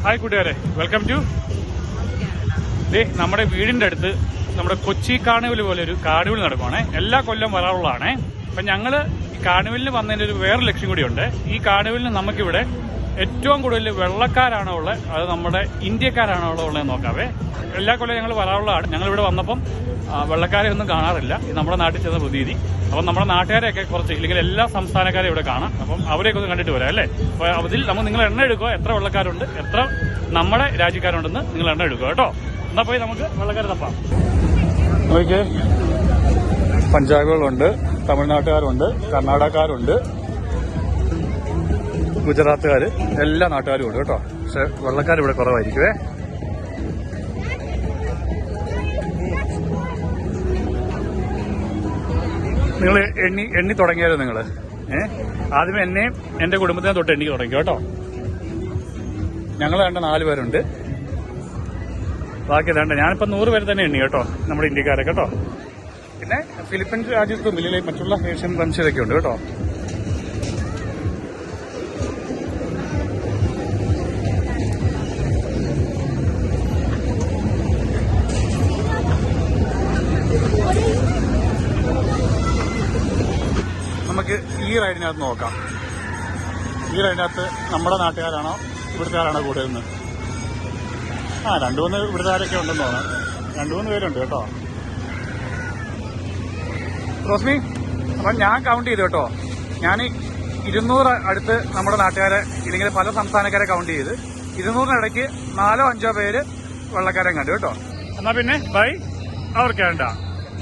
Hi കൂട്ടുകാരെ, welcome to നമ്മുടെ വീടിന്റെ അടുത്ത് നമ്മുടെ കൊച്ചി കാർണിവൽ പോലെ ഒരു കാർണിവൽ നടക്കുവാണേ. എല്ലാ കൊല്ലം വരാറുള്ളതാണേ. അപ്പൊ ഞങ്ങള് ഈ കാർണിവലിന് വന്നതിന്റെ ഒരു വേറെ ലക്ഷ്യം കൂടിയുണ്ട്. ഈ കാർണിവലിന് നമുക്കിവിടെ ഏറ്റവും കൂടുതൽ വെള്ളക്കാരാണോ ഉള്ളത്, അത് നമ്മുടെ ഇന്ത്യക്കാരാണോ ഉള്ളതെന്ന് നോക്കാവേ. എല്ലാ കൊല്ലം ഞങ്ങൾ വരാറുള്ളതാണ്. ഞങ്ങളിവിടെ വന്നപ്പം വെള്ളക്കാരെ ഒന്നും കാണാറില്ല. ഇത് നമ്മുടെ നാട്ടിൽ ചെന്ന പ്രതീതി. അപ്പം നമ്മുടെ നാട്ടുകാരെയൊക്കെ കുറച്ച്, ഇല്ലെങ്കിൽ എല്ലാ സംസ്ഥാനക്കാരെയും ഇവിടെ കാണാം. അപ്പം അവരെയൊക്കെ ഒന്ന് കണ്ടിട്ട് വരാം അല്ലേ. അപ്പോൾ അതിൽ നിങ്ങൾ എണ്ണ എടുക്കുക, എത്ര വെള്ളക്കാരുണ്ട്, എത്ര നമ്മുടെ രാജ്യക്കാരുണ്ടെന്ന് നിങ്ങൾ എണ്ണ എടുക്കുക കേട്ടോ. എന്നാ പോയി നമുക്ക് വെള്ളക്കാരെ തപ്പാം. നോക്കിയേ, പഞ്ചാബികളുണ്ട്, തമിഴ്നാട്ടുകാരുണ്ട്, കർണാടകക്കാരുണ്ട്, ഗുജറാത്തുകാര്, എല്ലാ നാട്ടുകാരും ഉണ്ട് കേട്ടോ. പക്ഷെ വെള്ളക്കാർ ഇവിടെ കുറവായിരിക്കുവേ. നിങ്ങൾ എണ്ണി തുടങ്ങിയാലോ നിങ്ങൾ? ആദ്യമേ എന്നെയും എന്റെ കുടുംബത്തിനെ തൊട്ട് എണ്ണി തുടങ്ങി കേട്ടോ. ഞങ്ങൾ വേണ്ട 4 പേരുണ്ട്, ബാക്കി വേണ്ട. ഞാനിപ്പോൾ 100 പേര് തന്നെ എണ്ണി കേട്ടോ, നമ്മുടെ ഇന്ത്യക്കാരെ കേട്ടോ. പിന്നെ ഫിലിപ്പീൻസ് രാജ്യത്തും ഇല്ലെങ്കിൽ മറ്റുള്ള ഏഷ്യൻ വംശജരൊക്കെ ഉണ്ട് കേട്ടോ. നമുക്ക് ഈ റൈഡിനകത്ത് നോക്കാം. ഈ റൈഡിനകത്ത് നമ്മുടെ നാട്ടുകാരാണോ ഇവിടുത്തുകാരാണോ കൂടുതലെന്ന്? 2-3 ഇവിടുത്തുകാരൊക്കെ ഉണ്ടെന്ന് തോന്നാം. 2-3 പേരുണ്ട് കേട്ടോ. റോസ്മി, അപ്പം ഞാൻ കൗണ്ട് ചെയ്തു കേട്ടോ. ഞാൻ 200 അടുത്ത് നമ്മുടെ നാട്ടുകാരെ ഇല്ലെങ്കിൽ പല സംസ്ഥാനക്കാരെ കൗണ്ട് ചെയ്ത് 200-ന് ഇടയ്ക്ക് 4-5 പേര് വെള്ളക്കാരെ കണ്ടു കേട്ടോ. എന്നാ പിന്നെ ബൈ അവർ കാനഡ.